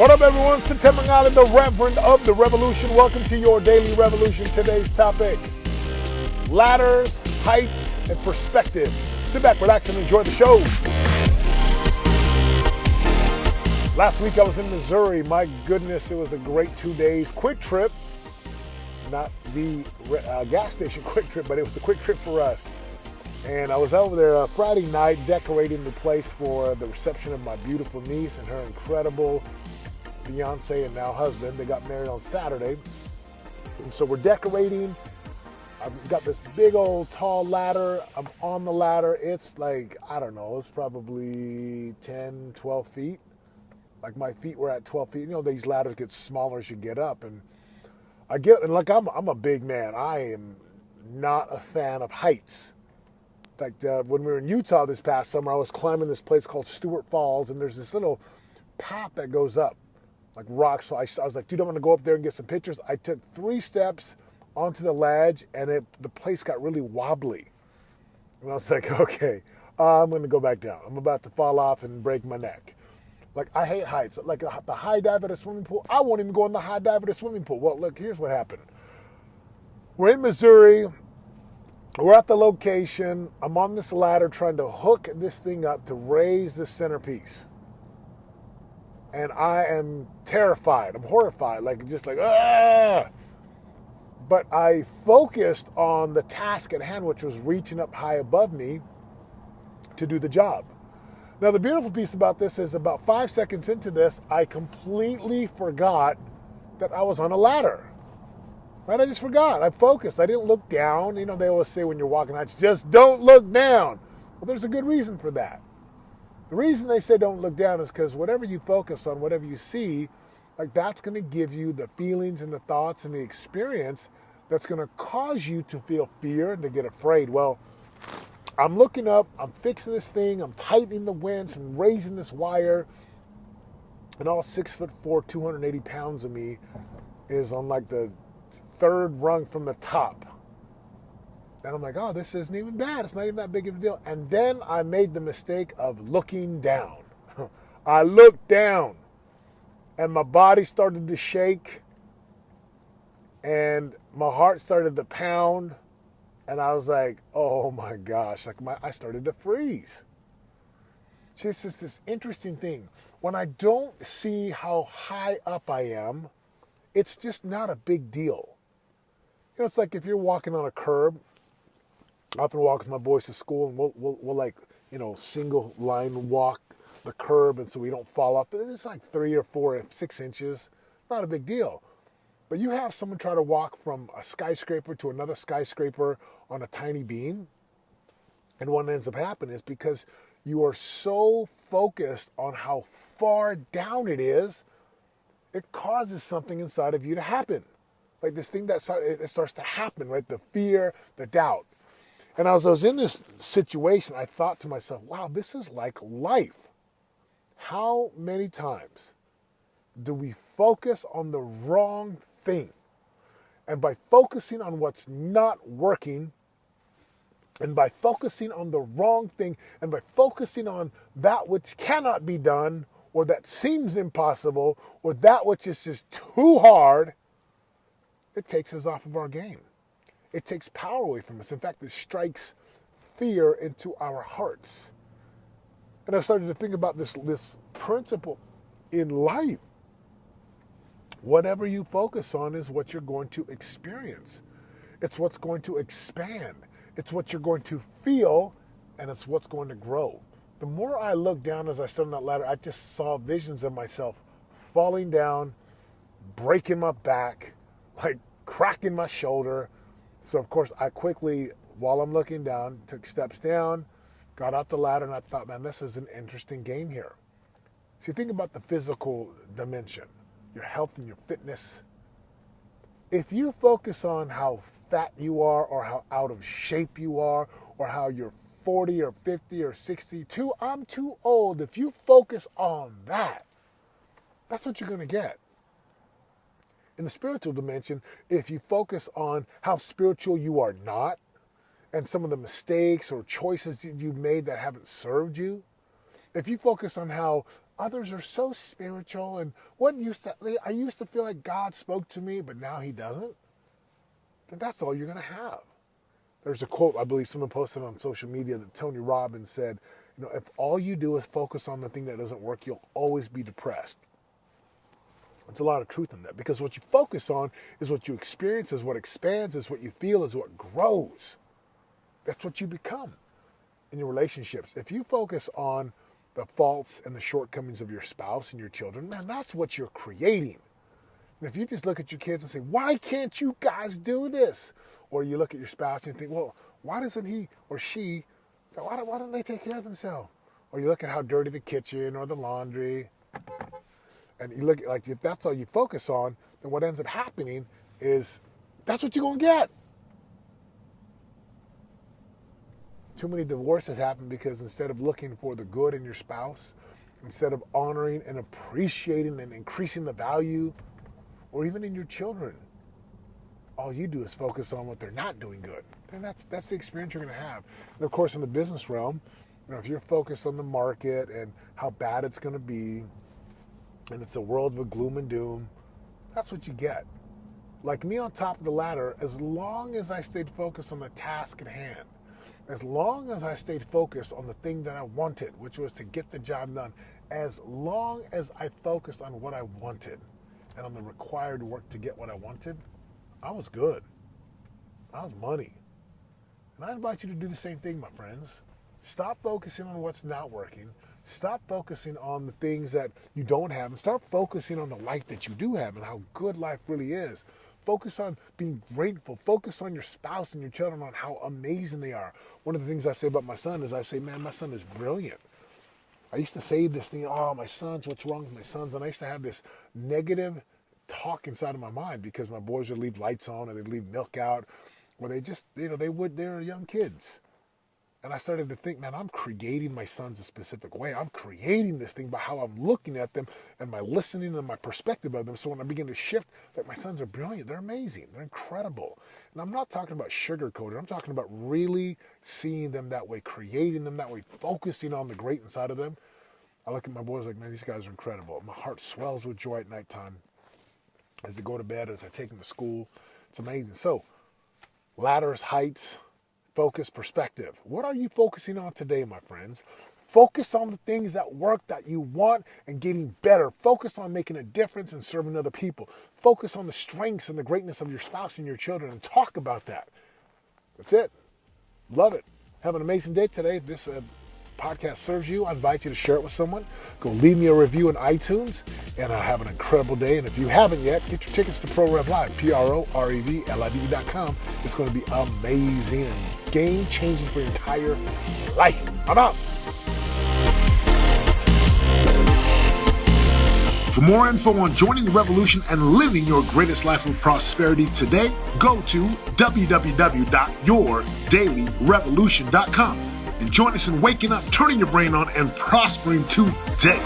What up, everyone? September Island, the Reverend of the Revolution. Welcome to your Daily Revolution. Today's topic, ladders, heights, and perspective. Sit back, relax, and enjoy the show. Last week I was in Missouri. My goodness, it was a great 2 days. Quick trip. Not the gas station quick trip, but it was a quick trip for us. And I was over there Friday night decorating the place for the reception of my beautiful niece and her incredible fiance and now husband. They got married on Saturday. And so we're decorating. I've got this big old tall ladder. I'm on the ladder. It's like, I don't know, it's probably 10, 12 feet. Like my feet were at 12 feet. You know, these ladders get smaller as you get up. And I'm a big man. I am not a fan of heights. In fact, when we were in Utah this past summer, I was climbing this place called Stewart Falls, and there's this little path that goes up, like rocks. So I was like, dude, I'm going to go up there and get some pictures. I took 3 steps onto the ledge, and the place got really wobbly. And I was like, okay, I'm going to go back down. I'm about to fall off and break my neck. Like, I hate heights. Like the high dive at a swimming pool, I won't even go in the high dive at a swimming pool. Well, look, here's what happened. We're in Missouri. We're at the location. I'm on this ladder trying to hook this thing up to raise the centerpiece. And I am terrified. I'm horrified. Ah! But I focused on the task at hand, which was reaching up high above me to do the job. Now, the beautiful piece about this is about 5 seconds into this, I completely forgot that I was on a ladder. Right? I just forgot. I focused. I didn't look down. You know, they always say when you're walking heights, just don't look down. Well, there's a good reason for that. The reason they say don't look down is because whatever you focus on, whatever you see, like that's going to give you the feelings and the thoughts and the experience that's going to cause you to feel fear and to get afraid. Well, I'm looking up, I'm fixing this thing, I'm tightening the winch, I'm raising this wire, and all 6'4", 280 pounds of me is on like the 3rd rung from the top. And I'm like, oh, this isn't even bad. It's not even that big of a deal. And then I made the mistake of looking down. I looked down and my body started to shake and my heart started to pound. And I was like, oh my gosh, I started to freeze. See, it's just this interesting thing. When I don't see how high up I am, it's just not a big deal. You know, it's like if you're walking on a curb. I often walk with my boys to school, and we'll like, you know, single line walk the curb, and so we don't fall off. But it's like 3 or 4 or 6 inches. Not a big deal. But you have someone try to walk from a skyscraper to another skyscraper on a tiny beam, and what ends up happening is because you are so focused on how far down it is, it causes something inside of you to happen. Like this thing that it starts to happen, right? The fear, the doubt. And as I was in this situation, I thought to myself, wow, this is like life. How many times do we focus on the wrong thing? And by focusing on what's not working, and by focusing on the wrong thing, and by focusing on that which cannot be done, or that seems impossible, or that which is just too hard, it takes us off of our game. It takes power away from us. In fact, it strikes fear into our hearts. And I started to think about this principle in life. Whatever you focus on is what you're going to experience. It's what's going to expand. It's what you're going to feel, and it's what's going to grow. The more I looked down as I stood on that ladder, I just saw visions of myself falling down, breaking my back, like cracking my shoulder. So, of course, I quickly, while I'm looking down, took steps down, got out the ladder, and I thought, man, this is an interesting game here. So you think about the physical dimension, your health and your fitness. If you focus on how fat you are or how out of shape you are or how you're 40 or 50 or 62, I'm too old. If you focus on that, that's what you're going to get. In the spiritual dimension, if you focus on how spiritual you are not and some of the mistakes or choices you've made that haven't served you, if you focus on how Others are so spiritual, and I used to feel like God spoke to me, but now he doesn't. Then that's all you're going to have. There's a quote, I believe someone posted on social media, that Tony Robbins said, if all you do is focus on the thing that doesn't work, you'll always be depressed. There's a lot of truth in that, because what you focus on is what you experience, is what expands, is what you feel, is what grows. That's what you become in your relationships. If you focus on the faults and the shortcomings of your spouse and your children, man, that's what you're creating. And if you just look at your kids and say, why can't you guys do this? Or you look at your spouse and think, well, why doesn't he or she, why don't they take care of themselves? Or you look at how dirty the kitchen or the laundry, and you look at, like, if that's all you focus on, then what ends up happening is that's what you're going to get. Too many divorces happen because instead of looking for the good in your spouse, instead of honoring and appreciating and increasing the value, or even in your children, all you do is focus on what they're not doing good. And that's the experience you're going to have. And of course, in the business realm, if you're focused on the market and how bad it's going to be, and it's a world of gloom and doom, that's what you get. Like me on top of the ladder, as long as I stayed focused on the task at hand, as long as I stayed focused on the thing that I wanted, which was to get the job done, as long as I focused on what I wanted and on the required work to get what I wanted, I was good. I was money. And I invite you to do the same thing, my friends. Stop focusing on what's not working. Stop focusing on the things that you don't have, and start focusing on the life that you do have and how good life really is. Focus on being grateful. Focus on your spouse and your children, on how amazing they are. One of the things I say about my son is I say, man, my son is brilliant. I used to say this thing, oh, my sons, what's wrong with my sons? And I used to have this negative talk inside of my mind because my boys would leave lights on or they'd leave milk out, or they just, they're young kids. And I started to think, man, I'm creating my sons a specific way. I'm creating this thing by how I'm looking at them and my listening and my perspective of them. So when I begin to shift, that my sons are brilliant, they're amazing, they're incredible. And I'm not talking about sugarcoating. I'm talking about really seeing them that way, creating them that way, focusing on the great inside of them. I look at my boys like, man, these guys are incredible. My heart swells with joy at nighttime as they go to bed, as I take them to school. It's amazing. So, ladders, heights, focus, perspective. What are you focusing on today, my friends? Focus on the things that work, that you want, and getting better. Focus on making a difference and serving other people. Focus on the strengths and the greatness of your spouse and your children, and talk about that. That's it. Love it. Have an amazing day today. If this podcast serves you, I invite you to share it with someone. Go leave me a review on iTunes, and have an incredible day. And if you haven't yet, get your tickets to ProRev Live, PROREVLIVE.com. It's going to be amazing and game-changing for your entire life. I'm out. For more info on joining the revolution and living your greatest life of prosperity today, go to www.yourdailyrevolution.com and join us in waking up, turning your brain on, and prospering today.